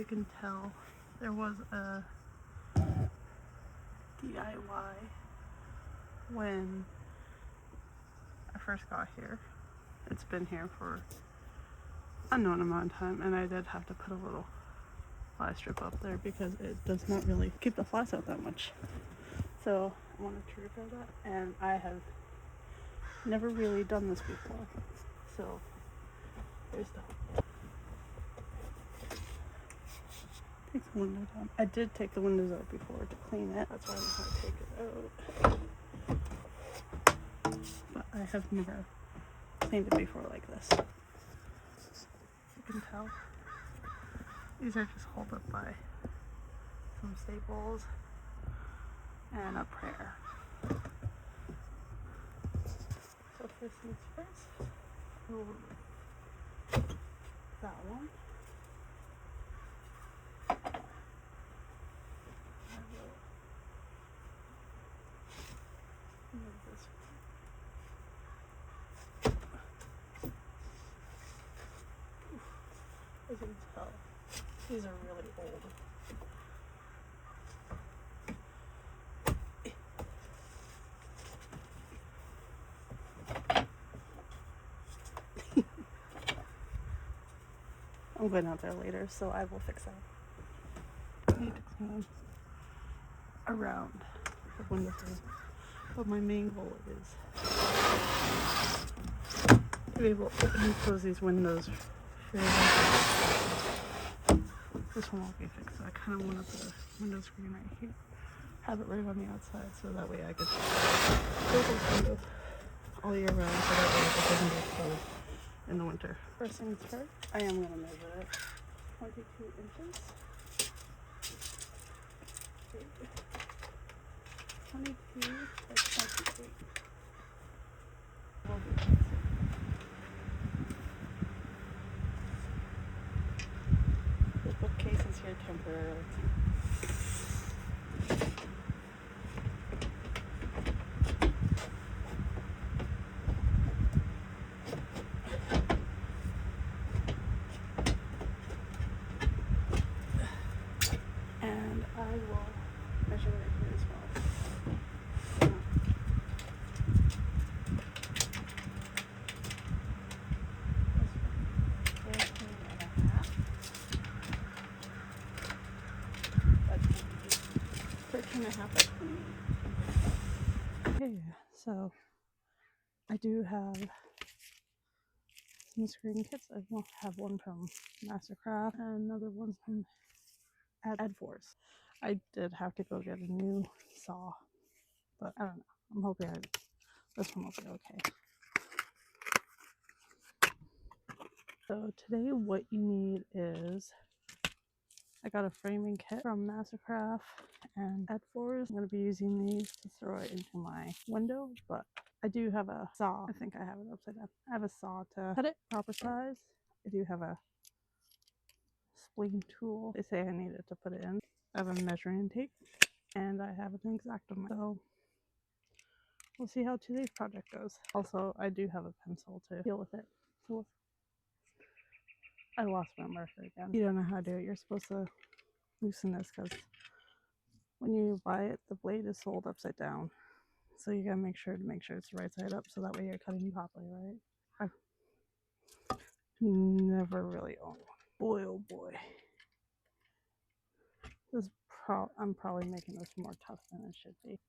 can tell, there was a DIY when I first got here. It's been here for an unknown amount of time, and I did have to put a little fly strip up there because it does not really keep the flies out that much. So I wanted to repair that, and I have never really done this before. So there's that. Take the window down. I did take the windows out before to clean it. That's why I'm going to take it out. But I have never cleaned it before like this. You can tell. These are just held up by some staples and a prayer. So first things first, we'll remove that one. I will remove this one. As you can tell, these are really old. I'm going out there later, so I will fix that. I need to clean around the window frame, but my main goal is to be able to open and close these windows. This one won't be fixed, so I kind of want to put a window screen right here, have it right on the outside, so that way I could close those windows all year round, so that way it doesn't get closed in the winter. First things first, I am going to measure it. 22 inches. 22 by 28. The bookcase is here temporarily. And I will measure it here as well. 13.5 by 28. Okay, so I do have some screen kits. I have one from Mastercraft and another one from Adforce. I did have to go get a new saw, but I don't know. I'm hoping this one will be okay. So today what you need is, I got a framing kit from Mastercraft and Adforce. I'm going to be using these to throw it into my window, but I do have a saw. I think I have it upside down. I have a saw to cut it proper size. I do have a spleen tool. They say I need it to put it in. I have a measuring tape and I have an X-Acto. So we'll see how today's project goes. Also, I do have a pencil to deal with it. So I lost my marker again. You don't know how to do it. You're supposed to loosen this because when you buy it, the blade is sold upside down. So you gotta make sure it's the right side up, so that way you're cutting properly, right? I've never really owned one. Boy, oh boy. I'm probably making this more tough than it should be.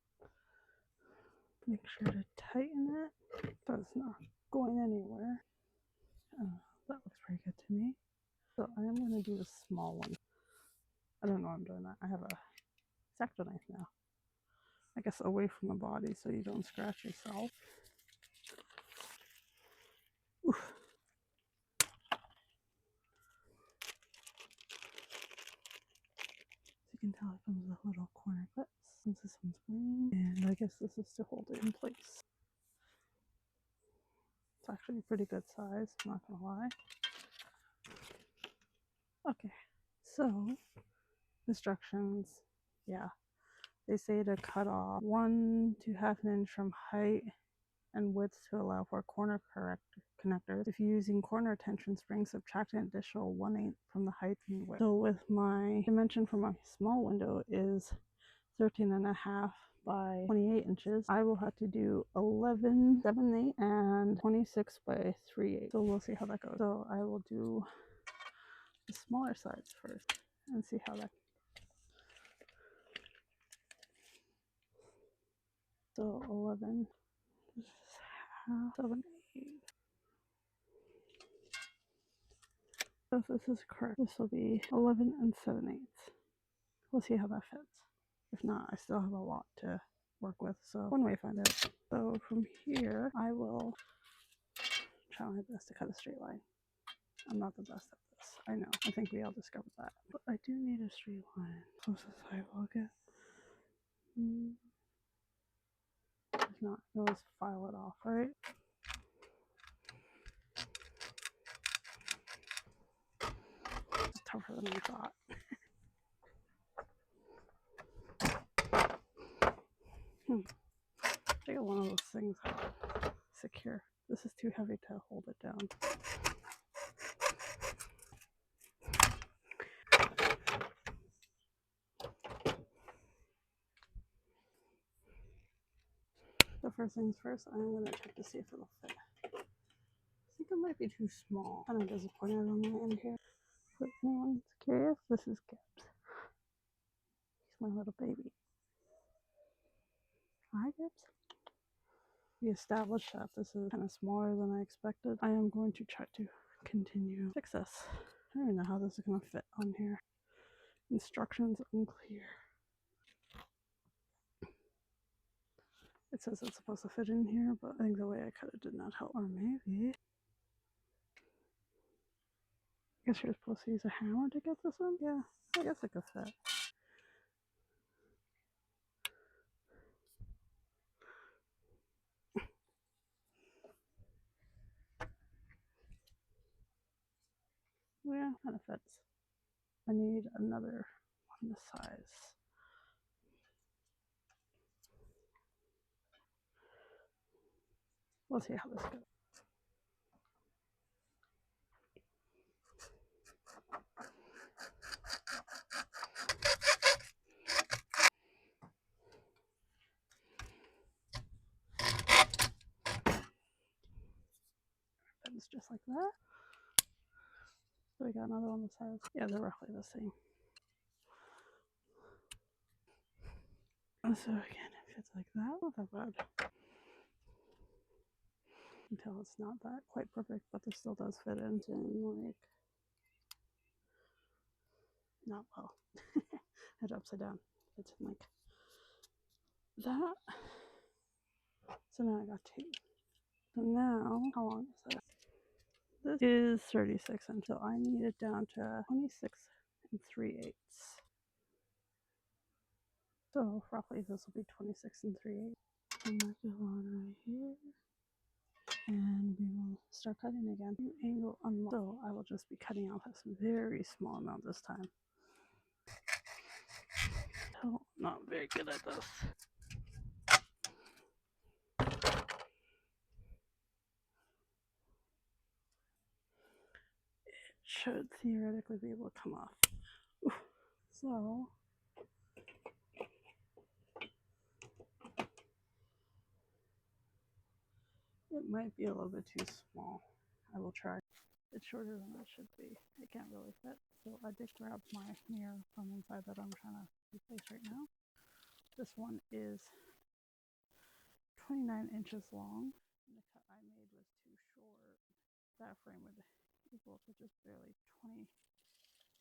Make sure to tighten it so it's not going anywhere. That looks pretty good to me. So I am going to do a small one. I don't know why I'm doing that. I have a X-Acto knife now. I guess away from the body so you don't scratch yourself. Oof. You can tell it comes with little corner clips since this one's green, and I guess this is to hold it in place. It's actually a pretty good size, I'm not gonna lie. Okay, so instructions, yeah, they say to cut off 1 to 1/2 inch from height and width to allow for corner connectors. If you're using corner tension springs, subtract an additional 1/8 from the height and width. So with my dimension for my small window is 13.5 by 28 inches, I will have to do 11 7/8 and 26 by 3/8. So we'll see how that goes. So I will do the smaller sides first and see how that. So 11, this is half, 7/8. So if this is correct, this will be 11 and 7/8. We'll see how that fits. If not, I still have a lot to work with, so one way to find out. So from here, I will try my best to cut a straight line. I'm not the best at this, I know. I think we all discovered that. But I do need a straight line. Close as I will get. If not, you'll just file it off, right? It's tougher than I thought. I got one of those things secure. This is too heavy to hold it down. So first things first, I'm going to check to see if it'll fit. I think it might be too small. Kind of disappointed on my end here. But if anyone's curious, this is Gibbs. He's my little baby. Hi, Gibbs. We established that this is kind of smaller than I expected. I am going to try to continue fix this. I don't even know how this is going to fit on here. Instructions unclear. It says it's supposed to fit in here, but I think the way I cut it did not help. Or maybe. I guess you're supposed to use a hammer to get this in? Yeah, I guess it could fit. Yeah, kind of fits. I need another one this size. We'll see how this goes. It's just like that. So we got another one this size. Yeah, they're roughly the same. So again, it fits like that. Not that bad. Until it's not that quite perfect, but this still does fit into like not well. Head upside down. It's in like that. So now I got two. So now, how long is this? This is 36 until I need it down to 26 and 3/8. So roughly this will be 26 and 3/8. And mark the line right here. And we will start cutting again. New angle unlock. So I will just be cutting off a very small amount this time. So not very good at this. It should theoretically be able to come off. Oof. So it might be a little bit too small. I will try. It's shorter than it should be. It can't really fit. So I did grab my mirror from inside that I'm trying to replace right now. This one is 29 inches long. And the cut I made was too short. That frame would equal to just barely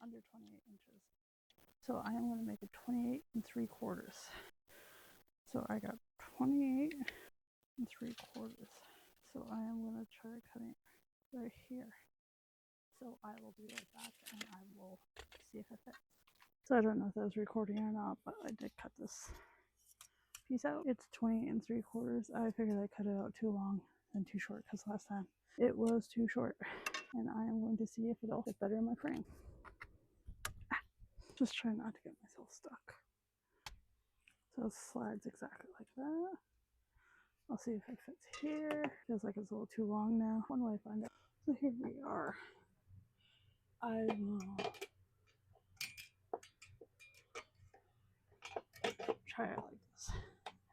under 28 inches. So I am going to make it 28 3/4. So I got 28 3/4. So I am going to try cutting right here. So I will be right back and I will see if it fits. So I don't know if that was recording or not, but I did cut this piece out. It's 28 3/4. I figured I cut it out too long and too short because last time it was too short. And I am going to see if it'll fit better in my frame. Just try not to get myself stuck. So it slides exactly like that. I'll see if it fits here. Feels like it's a little too long now. When will I find out? So here we are. I will try it like this.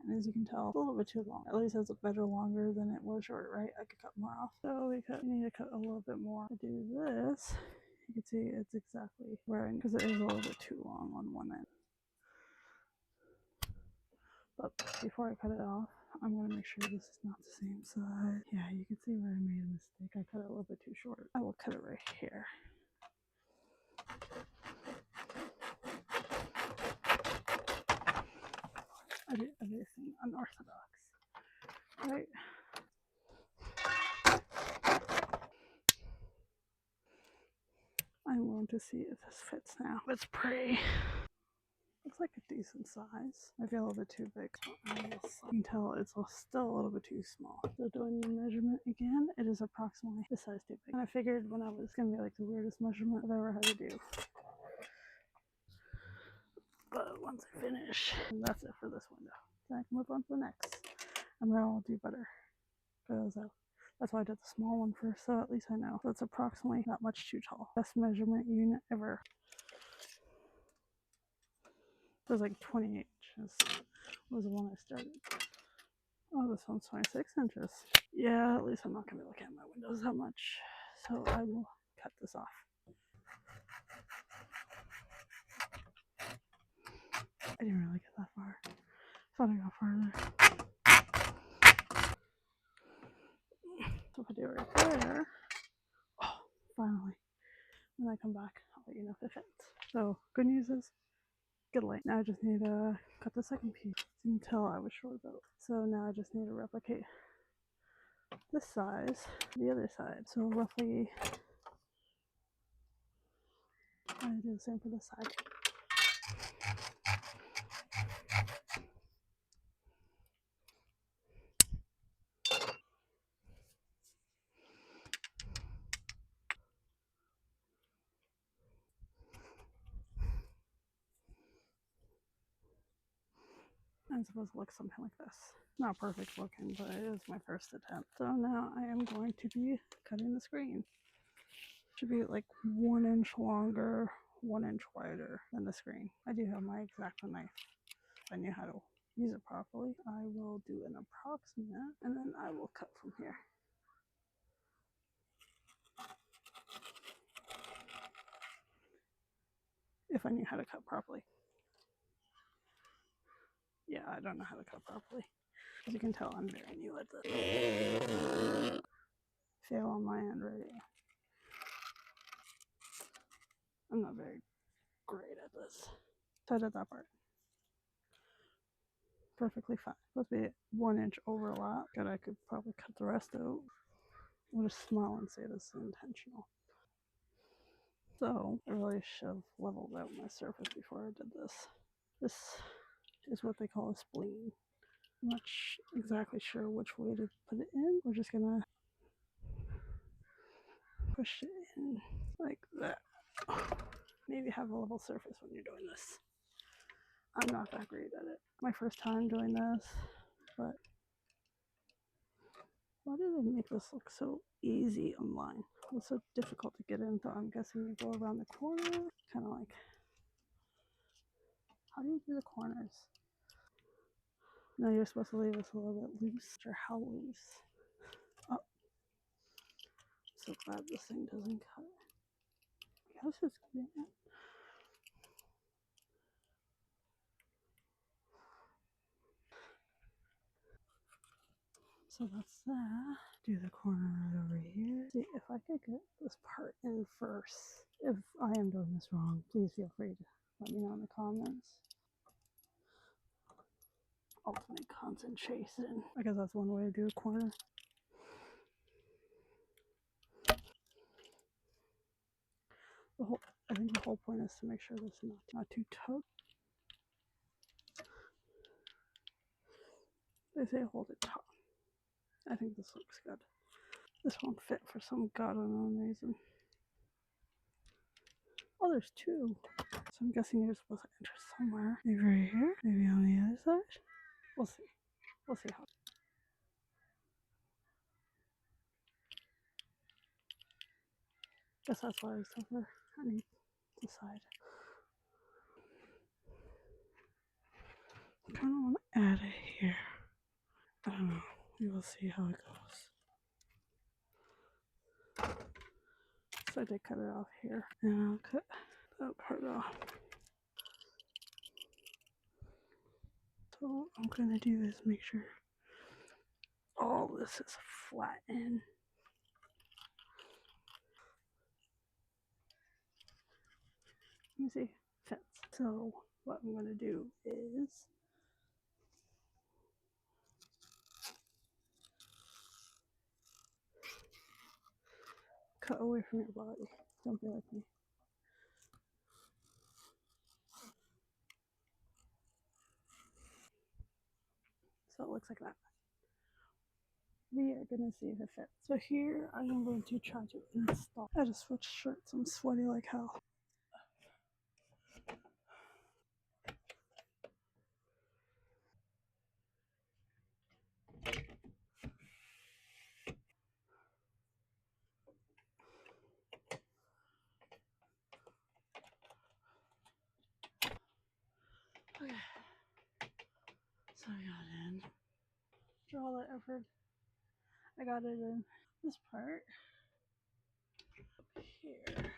And as you can tell, it's a little bit too long. At least it's better longer than it was short, right? I could cut more off. So we need to cut a little bit more. To do this, you can see it's exactly where I, because it is a little bit too long on one end. But before I cut it off, I'm going to make sure this is not the same side. Yeah, you can see where I made a mistake. I cut it a little bit too short. I will cut it right here. I do everything unorthodox, right? I'm going to see if this fits now. It's pretty. Looks like a decent size. I feel a little bit too big. You can tell it's still a little bit too small. So doing the measurement again, it is approximately this size too big. And I figured when I was going to be like the weirdest measurement I've ever had to do. But once I finish, and that's it for this window. Then I can move on to the next. And then I'll do better. Because that's why I did the small one first, so at least I know. So it's approximately not much too tall. Best measurement unit ever. It was like 28 inches was the one I started. Oh, this one's 26 inches. Yeah, at least I'm not going to be looking at my windows that much. So I will cut this off. I didn't really get that far. I thought I got farther. So if I do it right there, oh, finally. When I come back, I'll let you know if it fits. So good news is, good light. Now I just need to cut the second piece. You can tell I was short about it. So now I just need to replicate this size, the other side. So roughly, I do the same for this side. I'm supposed to look something like this. Not perfect looking, but it is my first attempt. So now I am going to be cutting the screen. Should be like 1 inch longer, 1 inch wider than the screen. I do have my X-Acto knife. If I knew how to use it properly, I will do an approximate and then I will cut from here. If I knew how to cut properly. Yeah, I don't know how to cut properly. As you can tell, I'm very new at this. Fail on my end already. I'm not very great at this. So I did that part. Perfectly fine. Supposed to be 1 inch overlap. Good, I could probably cut the rest out. I'll just smile and say this is intentional. So I really should have leveled out my surface before I did this. This is what they call a spleen. I'm not exactly sure which way to put it in. We're just gonna push it in like that. Maybe have a level surface when you're doing this. I'm not that great at it. My first time doing this, but why do they make this look so easy online? It's so difficult to get in, so I'm guessing you go around the corner, kind of like, how do you do the corners? No, you're supposed to leave this a little bit loose, or how loose? Oh, so glad this thing doesn't cut. I guess it's cutting it. So that's that. Do the corner right over here. See if I could get this part in first. If I am doing this wrong, please feel free to let me know in the comments. Ultimate concentration. I guess that's one way to do a corner. I think the whole point is to make sure this is not too taut. They say hold it taut. I think this looks good. This won't fit for some god unknown reason. Oh, there's two. So I'm guessing you're supposed to enter somewhere. Maybe right here. Maybe on the other side. We'll see. We'll see how. Guess that's why I was over. I need the side. I kind of want to add it here. I don't know. We will see how it goes. So I did cut it off here, and I'll cut that part off. So what I'm gonna do is make sure all this is flattened. Let me see. Fits. So what I'm gonna do is cut away from your body. Don't be like me. So it looks like that. We are gonna see if it fits. So here I am going to try to install. I just switched shirts. I'm sweaty like hell. Okay. So I got it in. After all that effort, I got it in. This part here.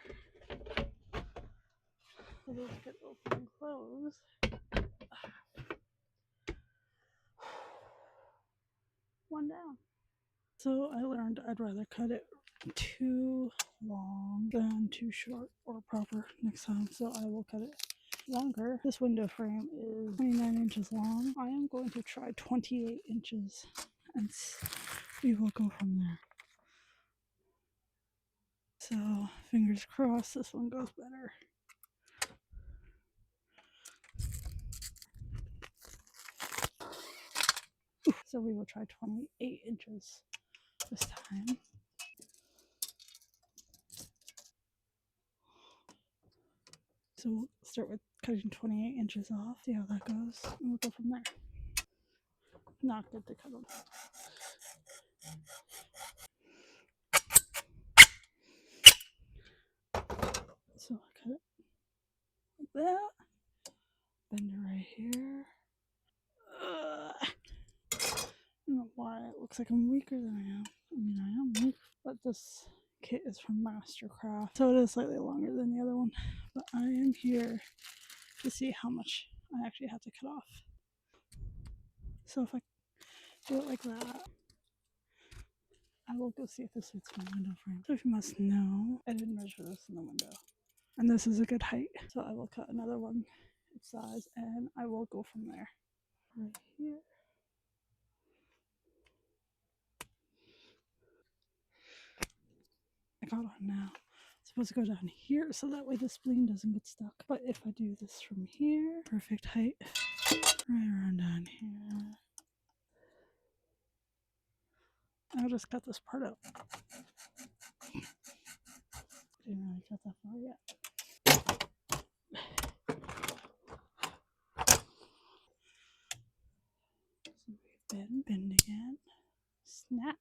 So those get open and close. One down. So I learned I'd rather cut it too long than too short or proper next time. So I will cut it longer. This window frame is 29 inches long. I am going to try 28 inches and we will go from there. So fingers crossed this one goes better. So we will try 28 inches this time. So we'll start with cutting 28 inches off, see how that goes, and we'll go from there. Not good to cut them. So I cut it like that. Bend it right here. I don't know why it looks like I'm weaker than I am. I mean, I am weak, but this kit is from Mastercraft, so it is slightly longer than the other one. But I am here to see how much I actually have to cut off. So if I do it like that, I will go see if this fits my window frame. So if you must know, I didn't measure this in the window. And this is a good height. So I will cut another one its size and I will go from there. Right here. I got on now. It's supposed to go down here so that way the spleen doesn't get stuck. But if I do this from here, perfect height, right around down here. I'll just cut this part out. Didn't really cut that far yet. So bend again, snap.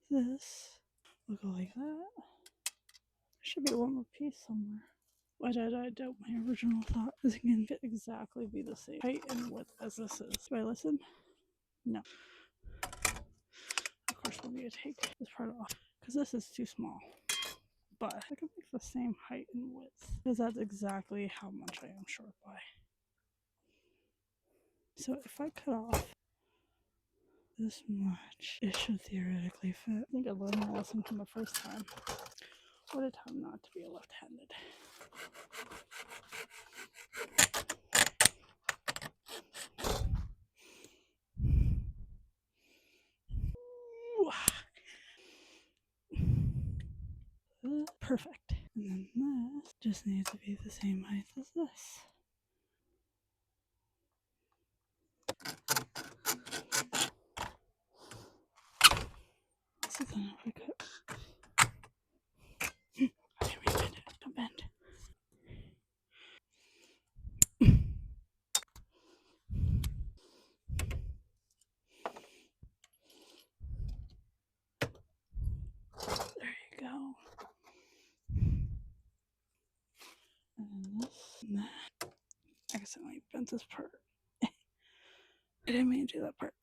This will go like that. There should be one more piece somewhere. Why did I doubt my original thought? This can exactly be the same height and width as this is. Do I listen? No. Of course we'll need to take this part off because this is too small. But I can make the same height and width because that's exactly how much I am short by. So if I cut off this much, it should theoretically fit. I think I learned my lesson from the first time. What a time not to be a left-handed. Perfect. And then this just needs to be the same height as this. So then if I cut. Okay, we bend it. Don't bend. There you go. bent this part. I didn't mean to do that part.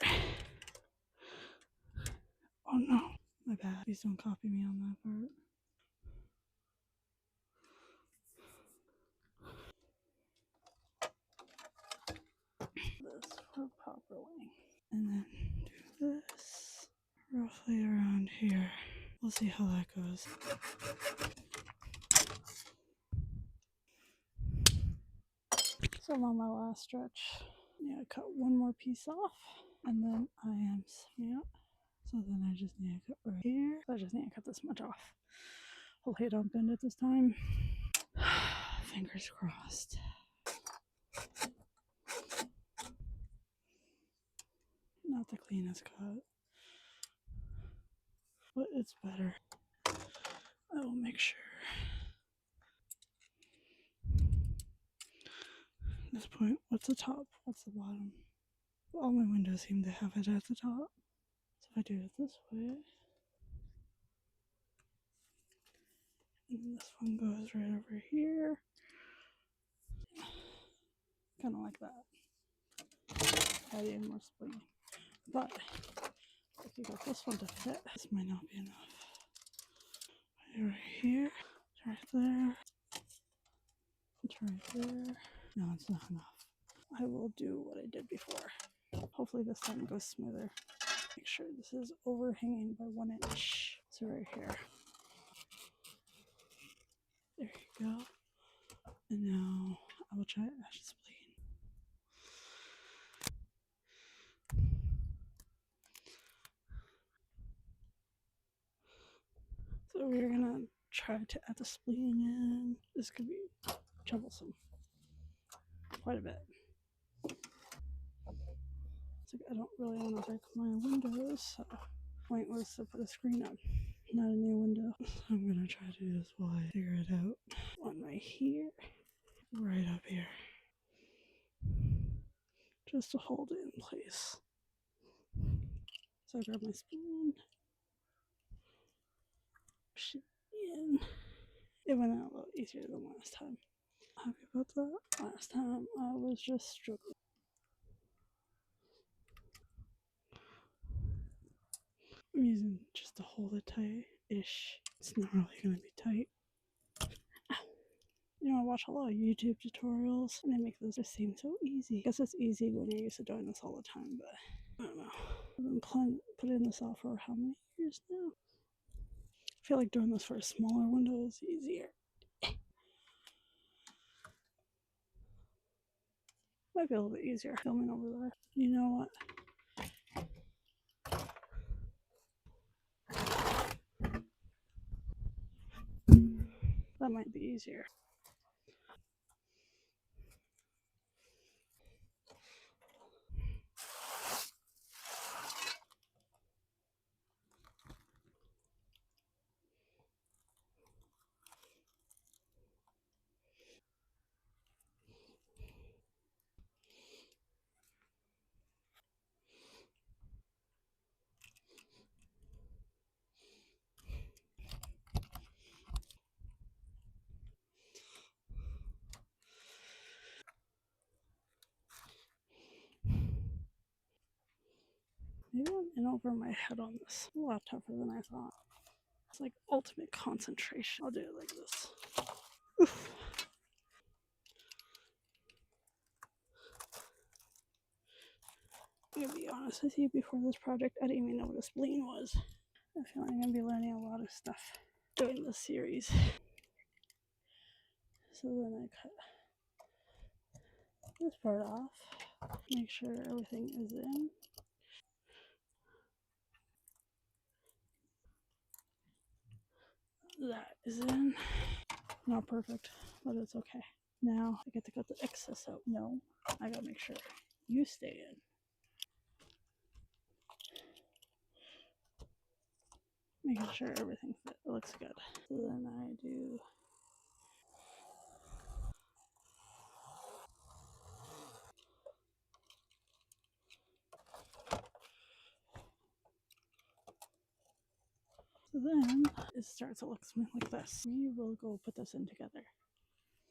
Oh no, my bad. Please don't copy me on that part. This for properly. And then do this roughly around here. We'll see how that goes. So I'm on my last stretch. Yeah, I cut one more piece off, and then I am out. So then I just need to cut right here. So I just need to cut this much off. Hopefully I don't bend it this time. Fingers crossed. Not the cleanest cut, but it's better. I will make sure. At this point, what's the top? What's the bottom? All my windows seem to have it at the top. So if I do it this way, and this one goes right over here, kind of like that. Add in more spring. But if you got this one to fit, this might not be enough. Right here, right there, right there. No, it's not enough. I will do what I did before. Hopefully this time it goes smoother. Make sure this is overhanging by 1 inch. So right here. There you go. And now I will try ash spleen. So we're gonna try to add the spleen in. This could be troublesome. Quite a bit. So I don't really want to break my windows, so point was to put a screen up, not a new window. So I'm gonna try to do this while I figure it out. One right here, right up here. Just to hold it in place. So I grab my spoon, push it in. It went out a little easier than last time. Happy about that. Last time I was just struggling. I'm using just to hold it tight-ish. It's not really going to be tight. Ow. You know, I watch a lot of YouTube tutorials and they make those just seem so easy. I guess it's easy when you're used to doing this all the time, but I don't know. I've been putting this off for how many years now? I feel like doing this for a smaller window is easier. Might be a little bit easier filming over there. You know what? That might be easier. Maybe I'm in over my head on this. A lot tougher than I thought. It's like ultimate concentration. I'll do it like this. Oof. I'm gonna be honest with you, before this project, I didn't even know what a spleen was. I feel like I'm gonna be learning a lot of stuff during this series. So then I cut this part off. Make sure everything is in. That is in. Not perfect, but it's okay. Now I get to cut the excess out. No, I gotta make sure you stay in. Making sure everything looks good. So then I do so then it starts to look something like this. We will go put this in together.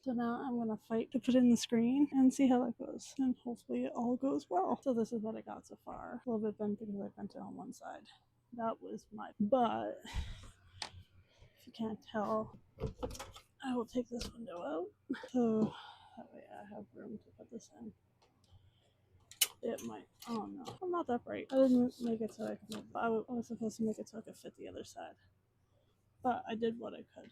So now I'm gonna fight to put in the screen and see how that goes, and hopefully it all goes well. So this is what I got so far. A little bit bent because I bent it on one side. That was but if you can't tell, I will take this window out. So that way I have room to put this in. It might. Oh no, I'm not that bright. I didn't make it so I could. I was supposed to make it so I could fit the other side, but I did what I could,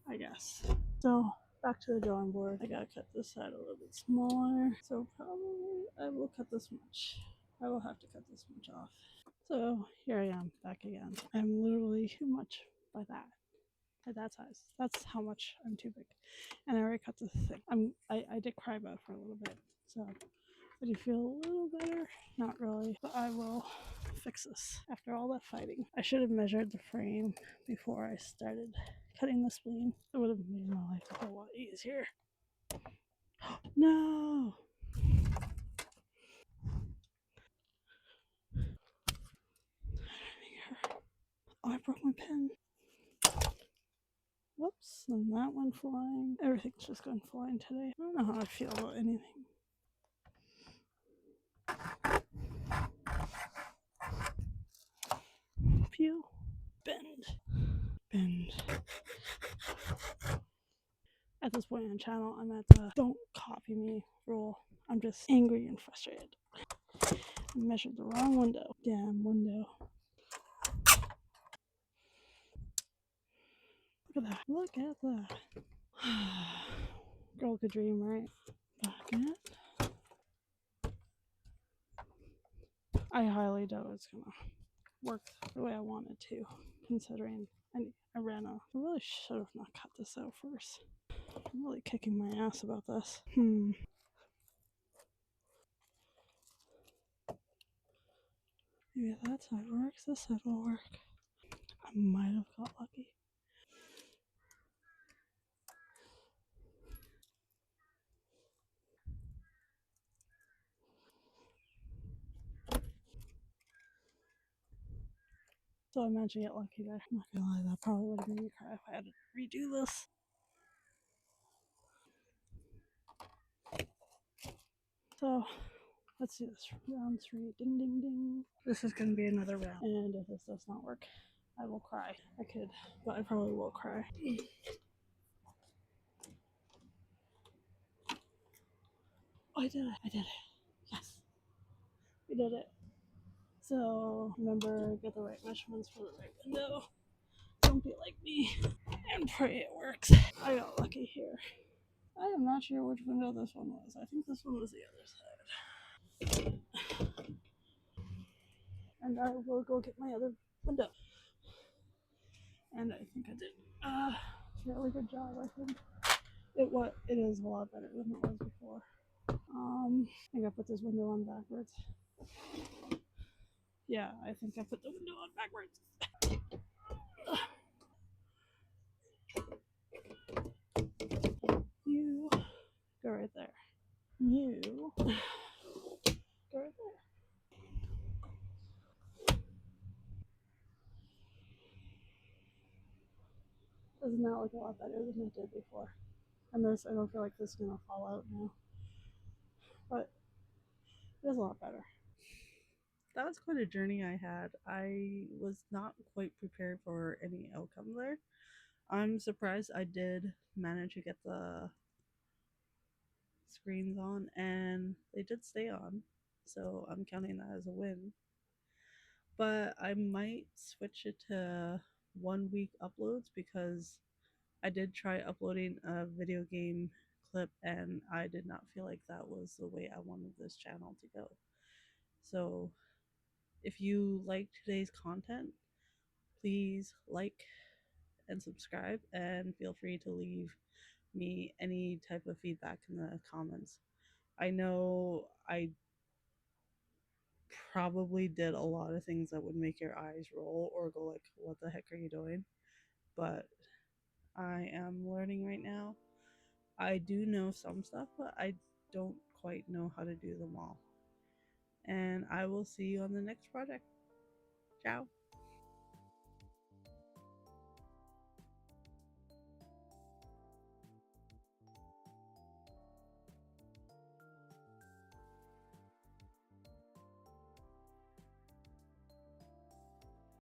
I guess. So back to the drawing board. I gotta cut this side a little bit smaller. So probably I will cut this much. I will have to cut this much off. So here I am back again. I'm literally too much by that. At that size. That's how much I'm too big. And I already cut the thing. I did cry about it for a little bit. So I do feel a little better. Not really. But I will fix this after all that fighting. I should have measured the frame before I started cutting the spleen. It would have made my life a whole lot easier. No! Oh, I broke my pen. Whoops, and that went flying. Everything's just going flying today. I don't know how I feel about anything. Peel. Bend. Bend. At this point in the channel, I'm at the don't copy me rule. I'm just angry and frustrated. I measured the wrong window. Damn window. Look at that. Look at that. Girl could dream, right? Back it. I highly doubt it's gonna work the way I want it to, considering I ran a. I really should have not cut this out first. I'm really kicking my ass about this. Maybe that side works, this side will work. I might have got lucky. So I managed to get lucky there. I'm not gonna lie, that probably would have made me cry if I had to redo this. So let's do this. Round 3. Ding ding ding. This is gonna be another round. And if this does not work, I will cry. I could, but I probably will cry. Oh, I did it. I did it. Yes. We did it. So remember, get the right measurements for the right window. Don't be like me. And pray it works. I got lucky here. I am not sure which window this one was. I think this one was the other side. And I will go get my other window. And I think I did a really good job, I think. It is a lot better than it was before. I think I put this window on backwards. Yeah, I think I put the window on backwards. You go right there. You go right there. Doesn't that look a lot better than it did before? And this, I don't feel like this is gonna fall out now, but it is a lot better. That was quite a journey I had. I was not quite prepared for any outcome there. I'm surprised I did manage to get the screens on, and they did stay on. So I'm counting that as a win. But I might switch it to 1 week uploads because I did try uploading a video game clip and I did not feel like that was the way I wanted this channel to go. So if you like today's content, please like and subscribe, and feel free to leave me any type of feedback in the comments. I know I probably did a lot of things that would make your eyes roll or go like, what the heck are you doing? But I am learning right now. I do know some stuff, but I don't quite know how to do them all. And I will see you on the next project. Ciao.